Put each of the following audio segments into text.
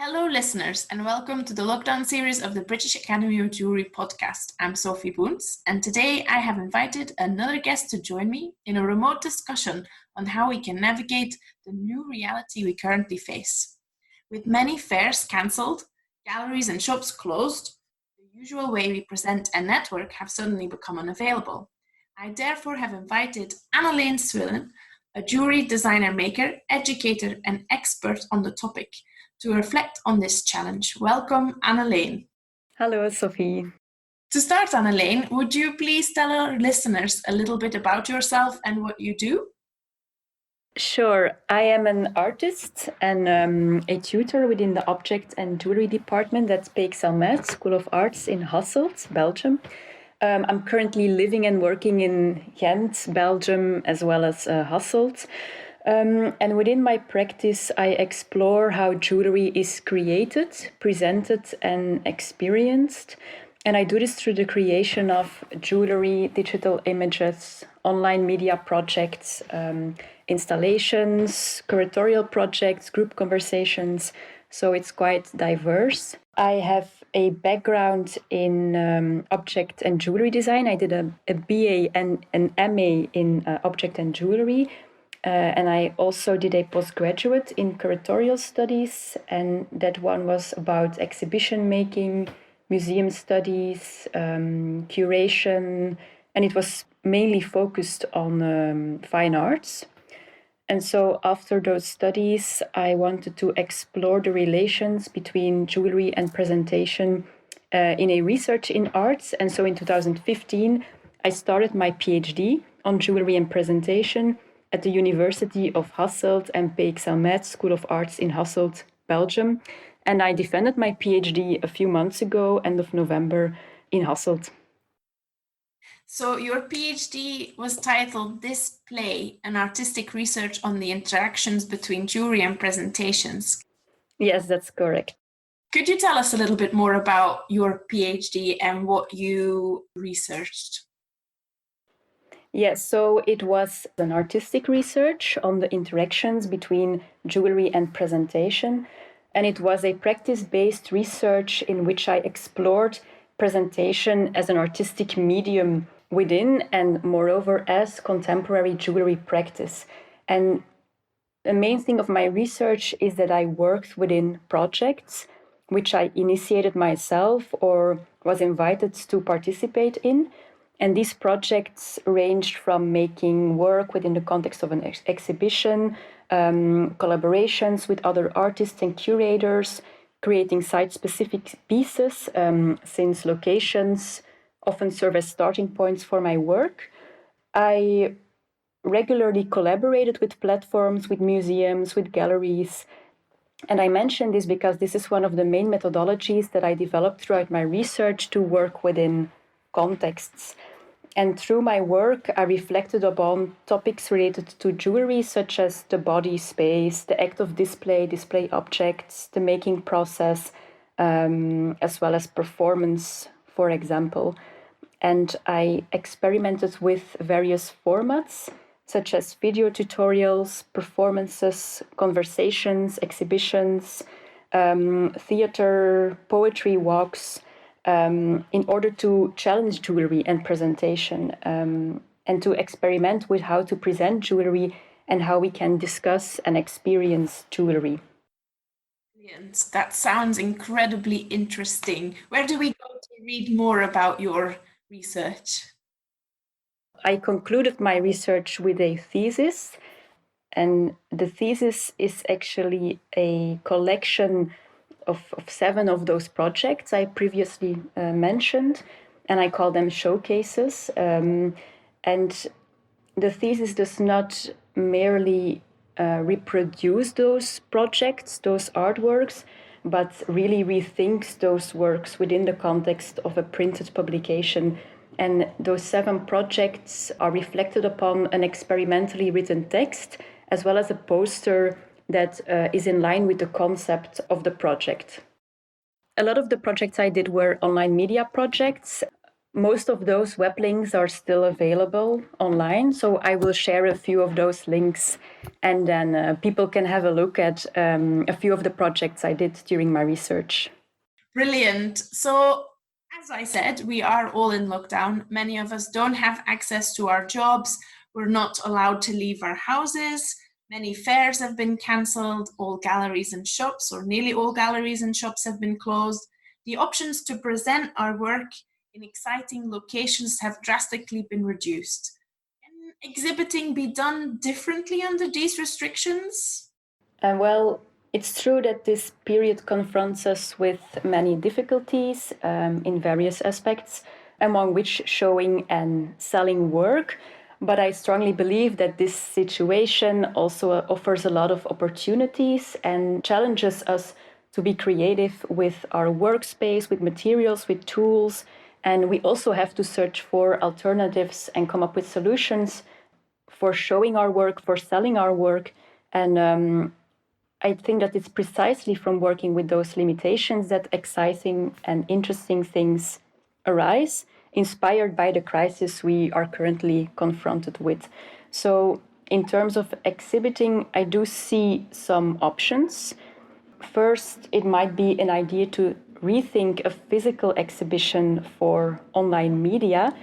Hello, listeners, and welcome to the lockdown series of the British Academy of Jewellery podcast. I'm Sofie Boons, and today I have invited another guest to join me in a remote discussion on how we can navigate the new reality we currently face. With many fairs cancelled, galleries and shops closed, the usual way we present and network have suddenly become unavailable. I therefore have invited Anneleen Swillen, a jewellery designer maker, educator, and expert on the topic, to reflect on this challenge. Welcome, Anneleen. Hello, Sofie. To start, Anneleen, would you please tell our listeners a little bit about yourself and what you do? Sure. I am an artist and a tutor within the Object and Jewellery department at PXLMed School of Arts in Hasselt, Belgium. I'm currently living and working in Ghent, Belgium, as well as Hasselt. And within my practice, I explore how jewelry is created, presented, and experienced. And I do this through the creation of jewelry, digital images, online media projects, installations, curatorial projects, group conversations. So it's quite diverse. I have a background in object and jewelry design. I did a BA and an MA in object and jewelry. And I also did a postgraduate in curatorial studies, and that one was about exhibition making, museum studies, curation, and it was mainly focused on fine arts. And so after those studies, I wanted to explore the relations between jewelry and presentation in a research in arts. And so in 2015, I started my PhD on jewelry and presentation at the University of Hasselt and PXLMed School of Arts in Hasselt, Belgium. And I defended my PhD a few months ago, end of November, in Hasselt. So your PhD was titled Display, an artistic research on the interactions between jewelry and presentations. Yes, that's correct. Could you tell us a little bit more about your PhD and what you researched? Yes, so it was an artistic research on the interactions between jewelry and presentation. And it was a practice-based research in which I explored presentation as an artistic medium within and moreover as contemporary jewelry practice. And the main thing of my research is that I worked within projects which I initiated myself or was invited to participate in. And these projects ranged from making work within the context of an exhibition, collaborations with other artists and curators, creating site-specific pieces, since locations often serve as starting points for my work. I regularly collaborated with platforms, with museums, with galleries. And I mention this because this is one of the main methodologies that I developed throughout my research to work within contexts. And through my work, I reflected upon topics related to jewelry, such as the body space, the act of display, display objects, the making process, as well as performance, for example. And I experimented with various formats, such as video tutorials, performances, conversations, exhibitions, theater, poetry walks, in order to challenge jewelry and presentation, and to experiment with how to present jewelry and how we can discuss and experience jewelry. Brilliant. That sounds incredibly interesting. Where do we go to read more about your research? I concluded my research with a thesis, and the thesis is actually a collection of 7 of those projects I previously mentioned, and I call them showcases. And the thesis does not merely reproduce those projects, those artworks, but really rethinks those works within the context of a printed publication. And those 7 projects are reflected upon an experimentally written text, as well as a poster that is in line with the concept of the project. A lot of the projects I did were online media projects. Most of those web links are still available online, so I will share a few of those links, and then people can have a look at a few of the projects I did during my research. Brilliant. So, as I said, we are all in lockdown. Many of us don't have access to our jobs. We're not allowed to leave our houses. Many fairs have been cancelled. All galleries and shops, or nearly all galleries and shops, have been closed. The options to present our work in exciting locations have drastically been reduced. Can exhibiting be done differently under these restrictions? Well, it's true that this period confronts us with many difficulties in various aspects, among which showing and selling work. But I strongly believe that this situation also offers a lot of opportunities and challenges us to be creative with our workspace, with materials, with tools. And we also have to search for alternatives and come up with solutions for showing our work, for selling our work. And I think that it's precisely from working with those limitations that exciting and interesting things arise, inspired by the crisis we are currently confronted with. So, in terms of exhibiting, I do see some options. First, it might be an idea to rethink a physical exhibition for online media.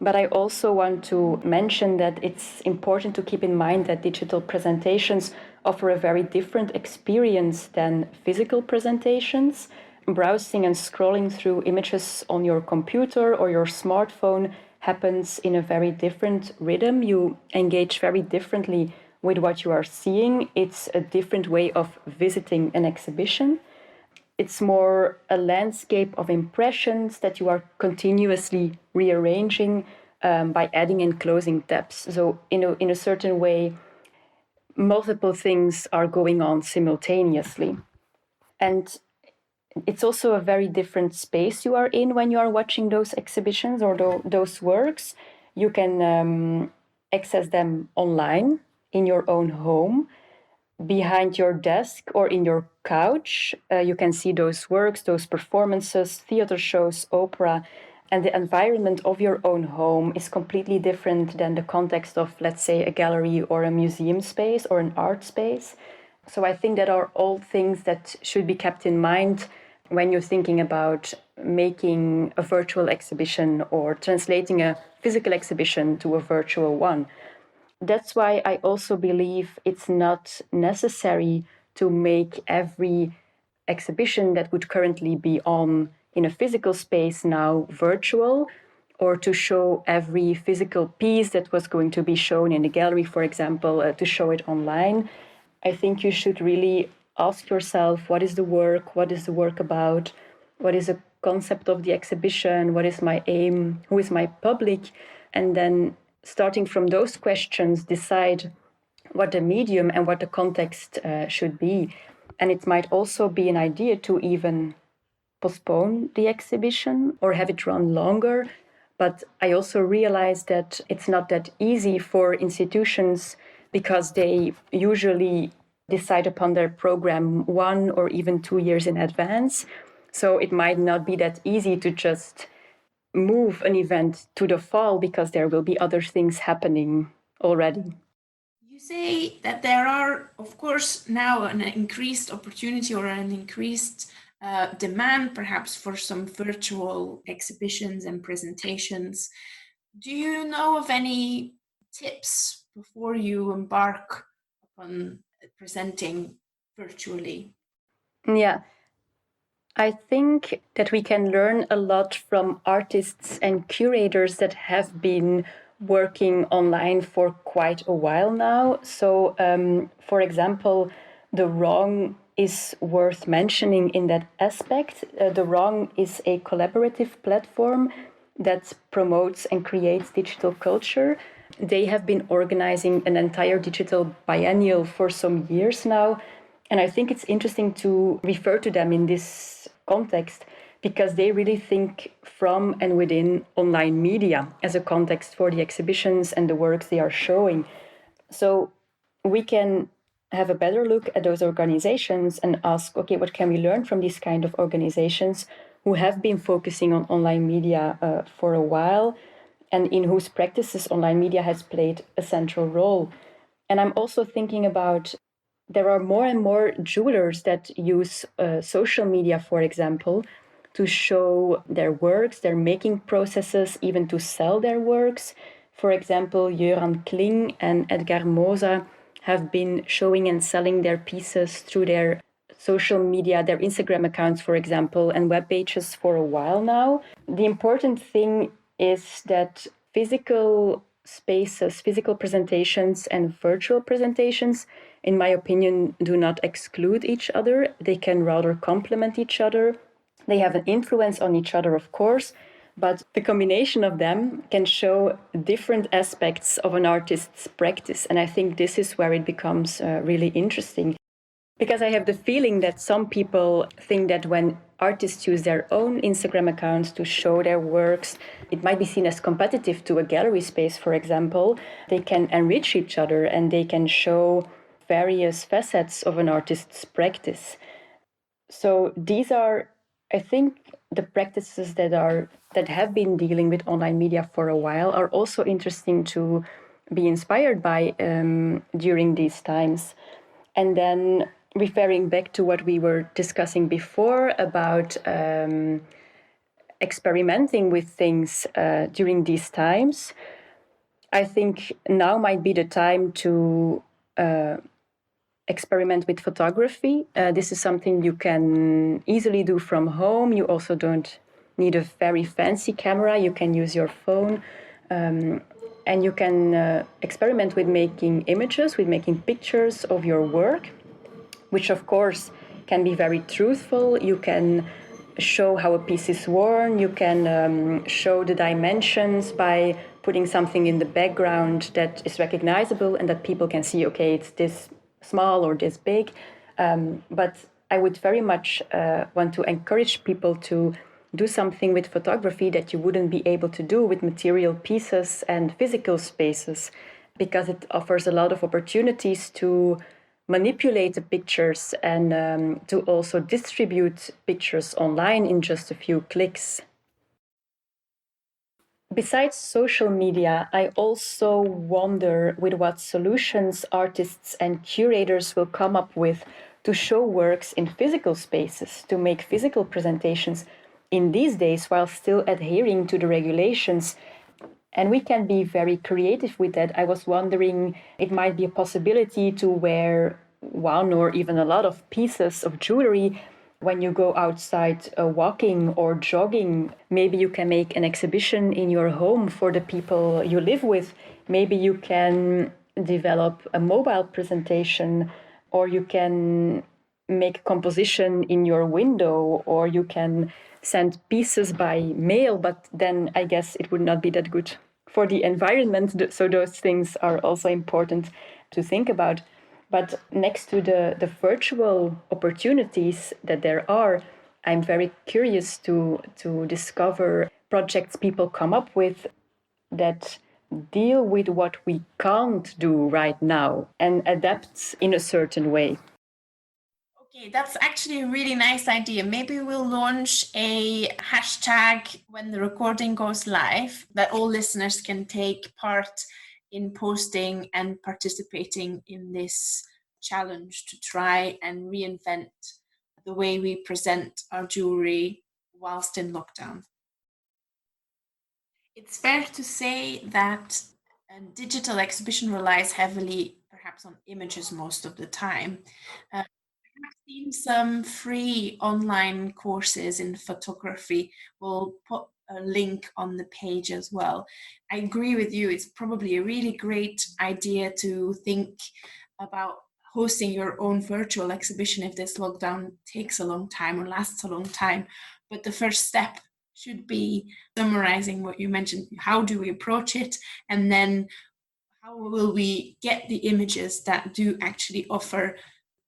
But I also want to mention that it's important to keep in mind that digital presentations offer a very different experience than physical presentations. Browsing and scrolling through images on your computer or your smartphone happens in a very different rhythm. You engage very differently with what you are seeing. It's a different way of visiting an exhibition. It's more a landscape of impressions that you are continuously rearranging by adding and closing tabs. So in a certain way, multiple things are going on simultaneously. And it's also a very different space you are in when you are watching those exhibitions or those works. You can access them online in your own home, behind your desk or in your couch. You can see those works, those performances, theater shows, opera, and the environment of your own home is completely different than the context of, let's say, a gallery or a museum space or an art space. So I think that are all things that should be kept in mind when you're thinking about making a virtual exhibition or translating a physical exhibition to a virtual one. That's why I also believe it's not necessary to make every exhibition that would currently be on in a physical space now virtual, or to show every physical piece that was going to be shown in a gallery, for example, to show it online. I think you should really ask yourself, what is the work? What is the work about? What is the concept of the exhibition? What is my aim? Who is my public? And then starting from those questions, decide what the medium and what the context should be. And it might also be an idea to even postpone the exhibition or have it run longer. But I also realize that it's not that easy for institutions because they usually decide upon their program 1 or even 2 years in advance. So it might not be that easy to just move an event to the fall because there will be other things happening already. You say that there are, of course, now an increased opportunity or an increased demand, perhaps, for some virtual exhibitions and presentations. Do you know of any tips before you embark upon presenting virtually? Yeah, I think that we can learn a lot from artists and curators that have been working online for quite a while now. So, for example, The Wrong is worth mentioning in that aspect. The Wrong is a collaborative platform that promotes and creates digital culture. They have been organizing an entire digital biennial for some years now. And I think it's interesting to refer to them in this context because they really think from and within online media as a context for the exhibitions and the works they are showing. So we can have a better look at those organizations and ask, okay, what can we learn from these kind of organizations who have been focusing on online media for a while, and in whose practices online media has played a central role. And I'm also thinking about there are more and more jewelers that use social media, for example, to show their works, their making processes, even to sell their works. For example, Göran Kling and Edgar Moza have been showing and selling their pieces through their social media, their Instagram accounts, for example, and web pages for a while now. The important thing is that physical spaces, physical presentations, and virtual presentations, in my opinion, do not exclude each other. They can rather complement each other. They have an influence on each other, of course, but the combination of them can show different aspects of an artist's practice. And I think this is where it becomes really interesting. Because I have the feeling that some people think that when artists use their own Instagram accounts to show their works, it might be seen as competitive to a gallery space, for example. They can enrich each other and they can show various facets of an artist's practice. So these are, I think, the practices that have been dealing with online media for a while are also interesting to be inspired by during these times. And then referring back to what we were discussing before about experimenting with things during these times, I think now might be the time to experiment with photography. This is something you can easily do from home. You also don't need a very fancy camera. You can use your phone. And you can experiment with making images, with making pictures of your work, which of course can be very truthful. You can show how a piece is worn. You can show the dimensions by putting something in the background that is recognizable and that people can see, okay, it's this small or this big. But I would very much want to encourage people to do something with photography that you wouldn't be able to do with material pieces and physical spaces, because it offers a lot of opportunities to manipulate the pictures and to also distribute pictures online in just a few clicks. Besides social media, I also wonder with what solutions artists and curators will come up with to show works in physical spaces, to make physical presentations in these days while still adhering to the regulations. And we can be very creative with that. I was wondering, it might be a possibility to wear one or even a lot of pieces of jewelry when you go outside walking or jogging. Maybe you can make an exhibition in your home for the people you live with. Maybe you can develop a mobile presentation, or you can make a composition in your window, or you can send pieces by mail, but then I guess it would not be that good for the environment. So those things are also important to think about. But next to the virtual opportunities that there are, I'm very curious to discover projects people come up with that deal with what we can't do right now and adapt in a certain way. Okay, that's actually a really nice idea. Maybe we'll launch a hashtag when the recording goes live that all listeners can take part in posting and participating in this challenge to try and reinvent the way we present our jewelry whilst in lockdown. It's fair to say that a digital exhibition relies heavily perhaps on images most of the time. I've seen some free online courses in photography. We'll put a link on the page as well. I agree with you. It's probably a really great idea to think about hosting your own virtual exhibition if this lockdown takes a long time or lasts a long time. But the first step should be summarizing what you mentioned. How do we approach it? And then how will we get the images that do actually offer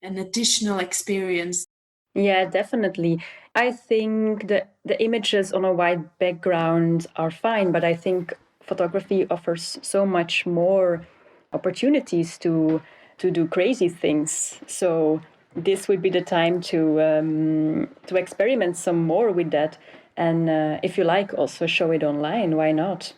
an additional experience? Yeah, definitely. I think the images on a white background are fine, but I think photography offers so much more opportunities to do crazy things. So this would be the time to experiment some more with that. And if you like, also show it online. Why not?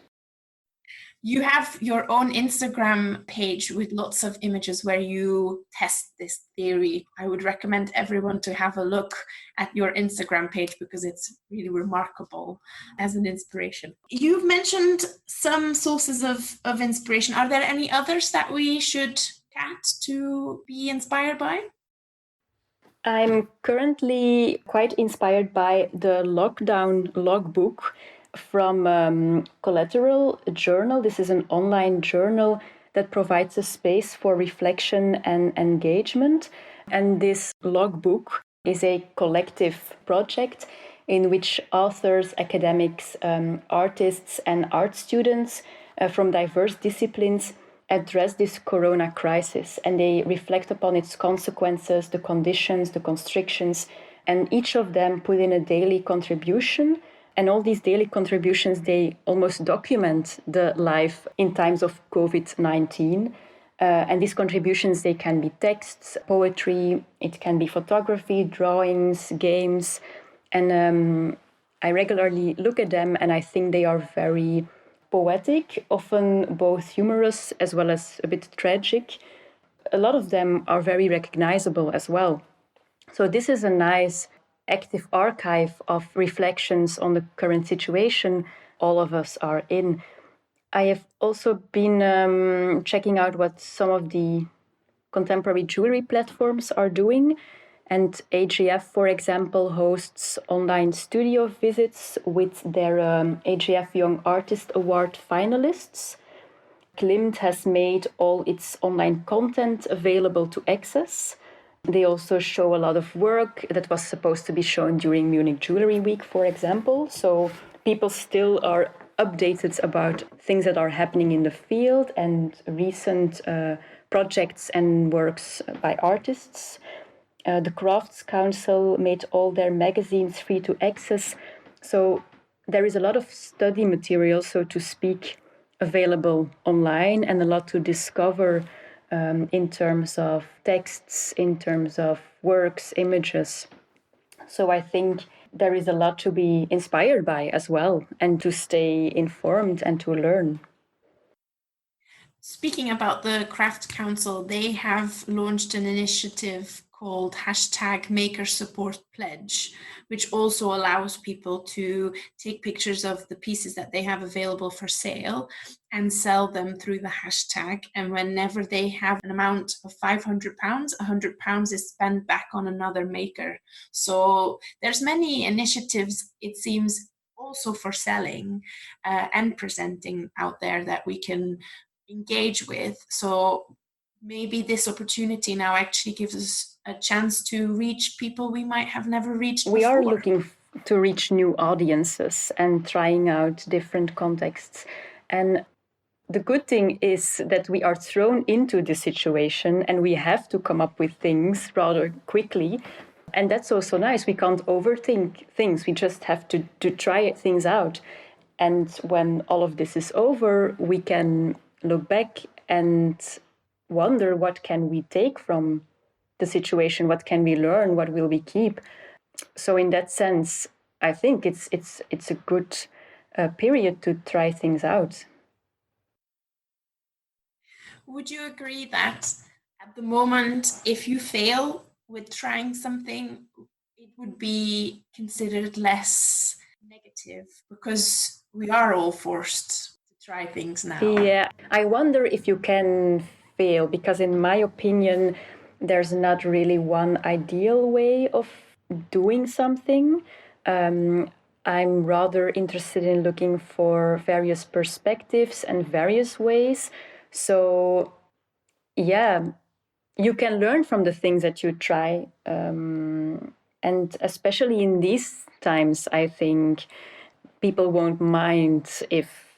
You have your own Instagram page with lots of images where you test this theory. I would recommend everyone to have a look at your Instagram page because it's really remarkable as an inspiration. You've mentioned some sources of inspiration. Are there any others that we should get to be inspired by? I'm currently quite inspired by the lockdown logbook from Collateral Journal. This is an online journal that provides a space for reflection and engagement. And this logbook is a collective project in which authors, academics, artists, and art students from diverse disciplines address this corona crisis, and they reflect upon its consequences, the conditions, the constrictions, and each of them put in a daily contribution. And all these daily contributions, they almost document the life in times of COVID-19. And these contributions, they can be texts, poetry, it can be photography, drawings, games. And I regularly look at them and I think they are very poetic, often both humorous as well as a bit tragic. A lot of them are very recognizable as well. So this is a nice active archive of reflections on the current situation all of us are in. I have also been checking out what some of the contemporary jewelry platforms are doing. And AGF, for example, hosts online studio visits with their AGF Young Artist Award finalists. Klimt has made all its online content available to access. They also show a lot of work that was supposed to be shown during Munich Jewellery Week, for example. So people still are updated about things that are happening in the field and recent projects and works by artists. The Crafts Council made all their magazines free to access. So there is a lot of study material, so to speak, available online and a lot to discover in terms of texts, in terms of works, images. So I think there is a lot to be inspired by as well and to stay informed and to learn. Speaking about the Craft Council, they have launched an initiative called #MakerSupportPledge, which also allows people to take pictures of the pieces that they have available for sale and sell them through the hashtag. And whenever they have an amount of £500, £100 is spent back on another maker. So there's many initiatives, it seems, also for selling and presenting out there that we can engage with. So maybe this opportunity now actually gives us a chance to reach people we might have never reached before. We are looking to reach new audiences and trying out different contexts. And the good thing is that we are thrown into this situation and we have to come up with things rather quickly. And that's also nice. We can't overthink things. We just have to try things out. And when all of this is over, we can look back and wonder what can we take from the situation, what can we learn, what will we keep. So in that sense, I think it's a good period to try things out. Would you agree that at the moment, if you fail with trying something, it would be considered less negative because we are all forced to try things now? Yeah, I wonder if you can fail, because in my opinion, there's not really one ideal way of doing something. I'm rather interested in looking for various perspectives and various ways. So, yeah, you can learn from the things that you try. And especially in these times, I think people won't mind if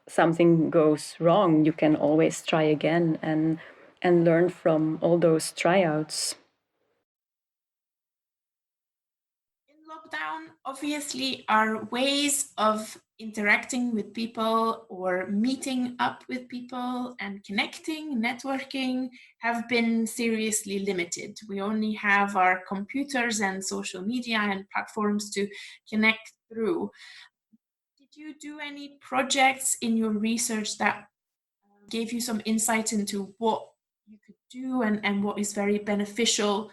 something goes wrong. You can always try again and learn from all those tryouts. In Lockdown obviously are ways of interacting with people or meeting up with people and connecting, networking have been seriously limited. We only have our computers and social media and platforms to connect through. Did you do any projects in your research that gave you some insight into what you could do and what is very beneficial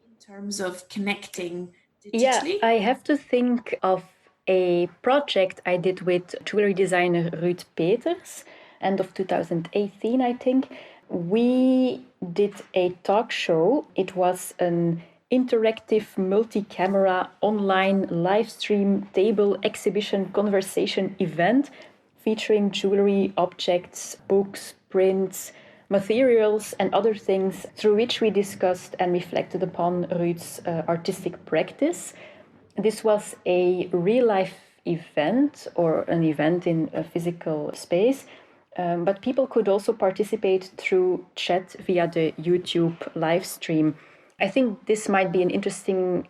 in terms of connecting Yeah, digitally? I have to think of a project I did with jewelry designer Ruud Peters, end of 2018, I think. We did a talk show. It was an interactive multi-camera online live stream table exhibition conversation event featuring jewelry, objects, books, prints, materials, and other things through which we discussed and reflected upon Ruud's artistic practice. This was a real life event or an event in a physical space, but people could also participate through chat via the YouTube live stream. I think this might be an interesting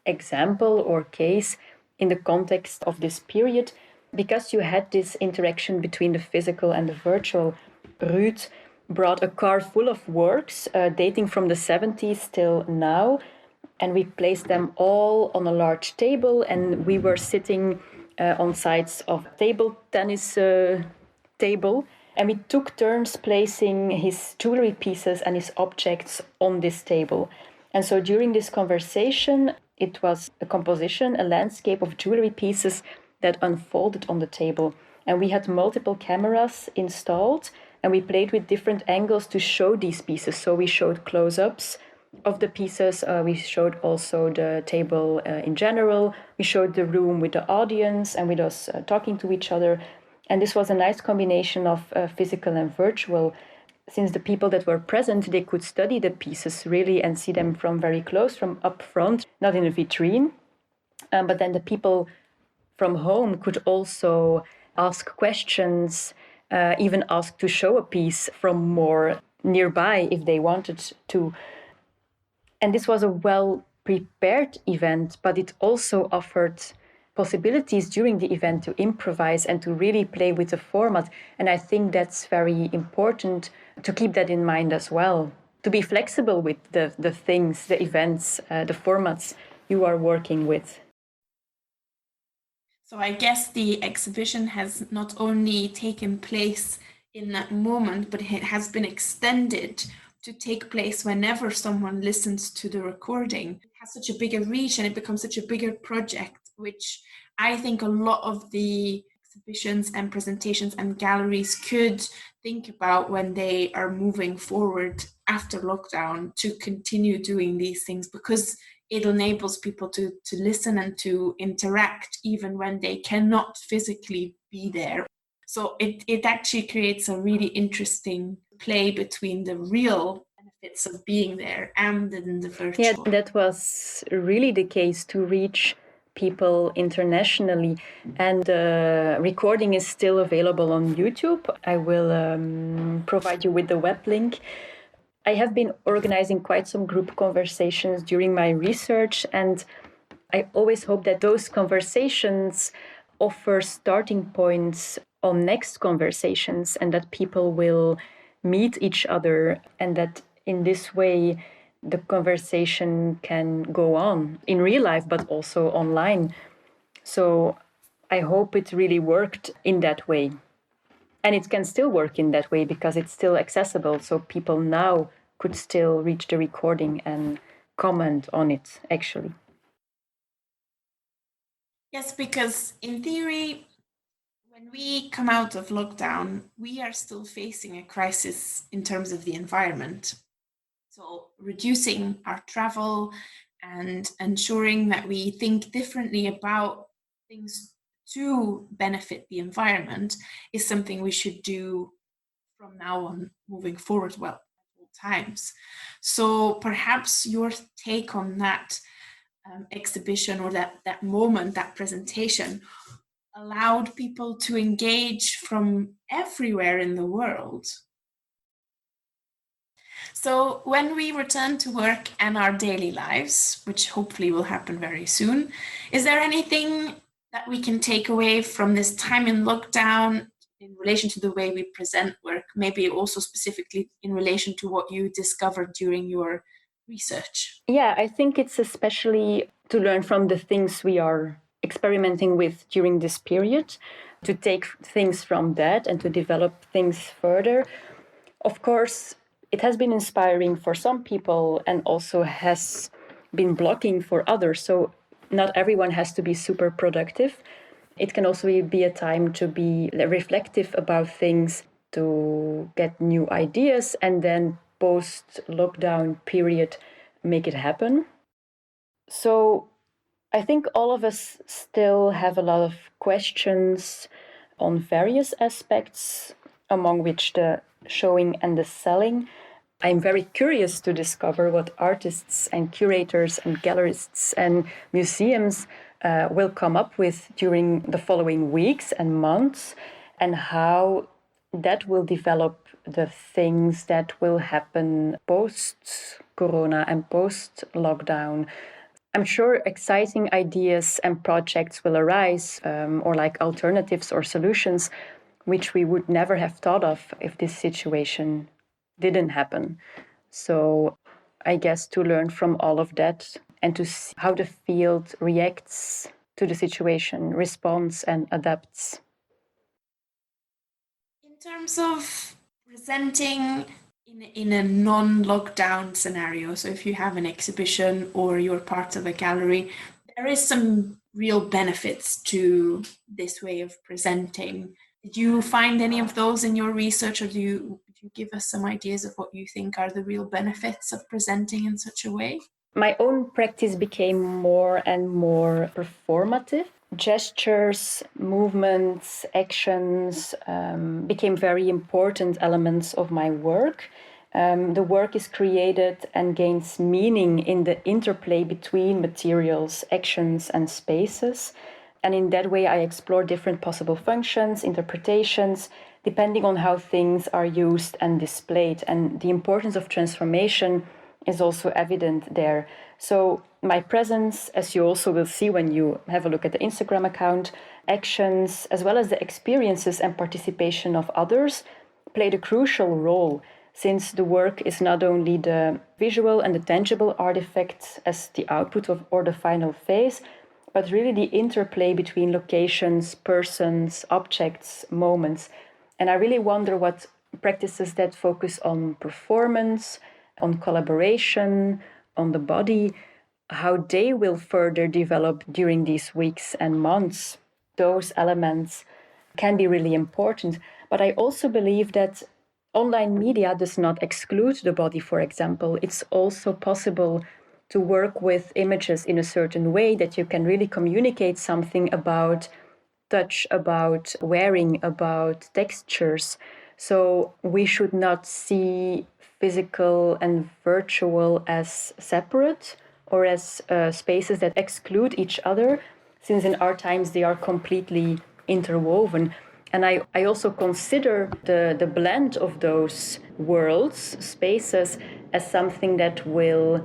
example or case in the context of this period because you had this interaction between the physical and the virtual. Ruud brought a car full of works dating from the 70s till now, and we placed them all on a large table, and we were sitting on sides of table tennis table, and we took turns placing his jewelry pieces and his objects on this table. And so during this conversation, it was a composition, a landscape of jewelry pieces that unfolded on the table. And we had multiple cameras installed, and we played with different angles to show these pieces. So we showed close-ups of the pieces. We showed also the table in general. We showed the room with the audience and with us talking to each other. And this was a nice combination of physical and virtual. Since the people that were present, they could study the pieces really and see them from very close, from up front, not in a vitrine. But then the people from home could also ask questions, even ask to show a piece from more nearby if they wanted to. And this was a well-prepared event, but it also offered possibilities during the event to improvise and to really play with the format. And I think that's very important to keep that in mind as well, to be flexible with the things, the events, the formats you are working with. So I guess the exhibition has not only taken place in that moment, but it has been extended to take place whenever someone listens to the recording. It has such a bigger reach and it becomes such a bigger project, which I think a lot of the exhibitions and presentations and galleries could think about when they are moving forward after lockdown to continue doing these things, because it enables people to listen and to interact even when they cannot physically be there. So it actually creates a really interesting play between the real benefits of being there and then the virtual. Yeah, that was really the case to reach people internationally. And the recording is still available on YouTube. I will provide you with the web link. I have been organizing quite some group conversations during my research, and I always hope that those conversations offer starting points on next conversations and that people will meet each other, and that in this way the conversation can go on in real life but also online. So I hope it really worked in that way. And it can still work in that way because it's still accessible. So people now could still reach the recording and comment on it, actually. Yes, because in theory, when we come out of lockdown, we are still facing a crisis in terms of the environment. So reducing our travel and ensuring that we think differently about things to benefit the environment is something we should do from now on moving forward, well, at all times. So perhaps your take on that exhibition or that moment, that presentation, allowed people to engage from everywhere in the world. So when we return to work and our daily lives, which hopefully will happen very soon, is there anything that we can take away from this time in lockdown in relation to the way we present work, maybe also specifically in relation to what you discovered during your research? Yeah, I think it's especially to learn from the things we are experimenting with during this period, to take things from that and to develop things further. Of course, it has been inspiring for some people and also has been blocking for others. So not everyone has to be super productive. It can also be a time to be reflective about things, to get new ideas, and then post lockdown period make it happen. So I think all of us still have a lot of questions on various aspects, among which the showing and the selling. I'm very curious to discover what artists and curators and gallerists and museums will come up with during the following weeks and months, and how that will develop the things that will happen post Corona and post lockdown. I'm sure exciting ideas and projects will arise, or like alternatives or solutions, which we would never have thought of if this situation didn't happen. So I guess to learn from all of that and to see how the field reacts to the situation, responds and adapts. In terms of presenting in a non-lockdown scenario, so if you have an exhibition or you're part of a gallery, there is some real benefits to this way of presenting. Did you find any of those in your research, or do you give us some ideas of what you think are the real benefits of presenting in such a way? My own practice became more and more performative. Gestures, movements, actions became very important elements of my work. The work is created and gains meaning in the interplay between materials, actions, and spaces. And in that way, I explore different possible functions, interpretations, depending on how things are used and displayed. And the importance of transformation is also evident there. So my presence, as you also will see when you have a look at the Instagram account, actions, as well as the experiences and participation of others, played a crucial role, since the work is not only the visual and the tangible artifacts as the output of or the final phase, but really the interplay between locations, persons, objects, moments. And I really wonder what practices that focus on performance, on collaboration, on the body, how they will further develop during these weeks and months. Those elements can be really important. But I also believe that online media does not exclude the body, for example. It's also possible to work with images in a certain way that you can really communicate something about touch, about wearing, about textures. So we should not see physical and virtual as separate or as spaces that exclude each other, since in our times they are completely interwoven. And I also consider the blend of those worlds, spaces, as something that will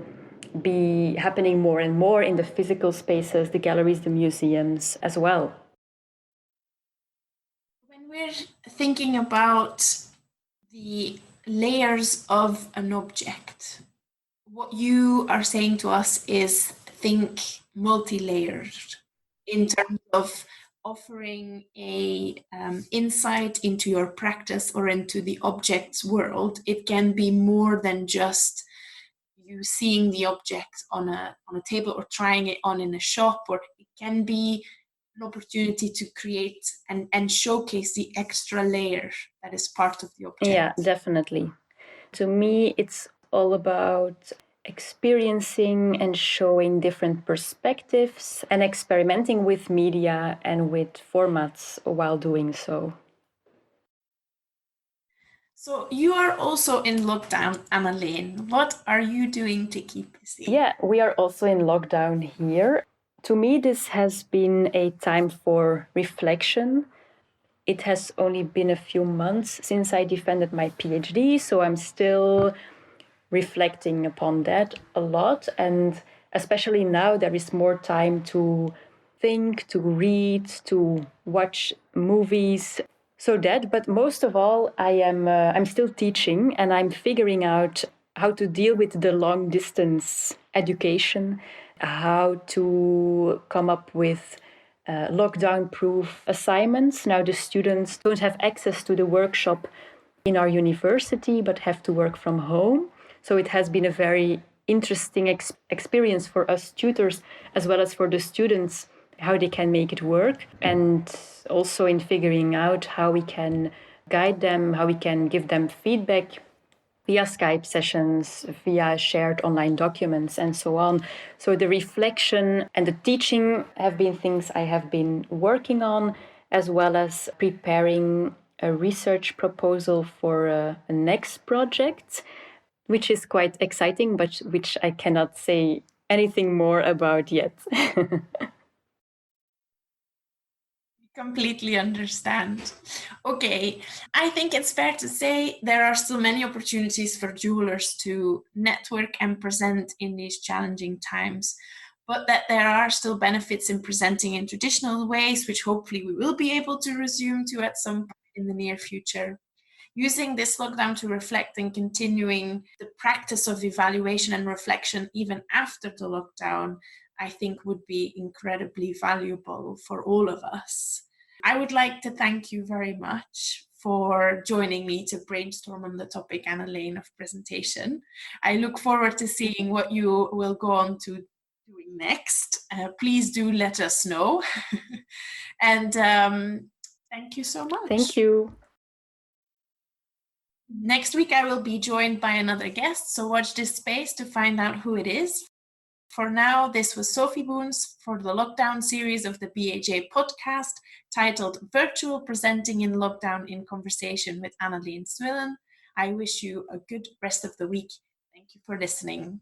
be happening more and more in the physical spaces, the galleries, the museums as well. When we're thinking about the layers of an object, what you are saying to us is think multi-layered in terms of offering a insight into your practice or into the object's world. It can be more than just you seeing the object on a table or trying it on in a shop, or it can be an opportunity to create and showcase the extra layer that is part of the object. Yeah, definitely. To me, it's all about experiencing and showing different perspectives and experimenting with media and with formats while doing so. So you are also in lockdown, Anneleen. What are you doing to keep busy? Yeah, we are also in lockdown here. To me, this has been a time for reflection. It has only been a few months since I defended my PhD, so I'm still reflecting upon that a lot. And especially now, there is more time to think, to read, to watch movies. So that, but most of all, I'm still teaching, and I'm figuring out how to deal with the long distance education, how to come up with lockdown proof assignments. Now the students don't have access to the workshop in our university, but have to work from home. So it has been a very interesting experience for us tutors, as well as for the students, how they can make it work. And also in figuring out how we can guide them, how we can give them feedback via Skype sessions, via shared online documents, and so on. So the reflection and the teaching have been things I have been working on, as well as preparing a research proposal for a next project, which is quite exciting, but which I cannot say anything more about yet. Completely understand. Okay, I think it's fair to say there are still many opportunities for jewelers to network and present in these challenging times, but that there are still benefits in presenting in traditional ways, which hopefully we will be able to resume to at some point in the near future. Using this lockdown to reflect and continuing the practice of evaluation and reflection even after the lockdown, I think would be incredibly valuable for all of us. I would like to thank you very much for joining me to brainstorm on the topic, Anneleen, of presentation. I look forward to seeing what you will go on to doing next. Please do let us know. And thank you so much. Thank you. Next week, I will be joined by another guest, so watch this space to find out who it is. For now, this was Sofie Boons for the lockdown series of the BHA podcast titled Virtual Presenting in Lockdown in Conversation with Anneleen Swillen. I wish you a good rest of the week. Thank you for listening.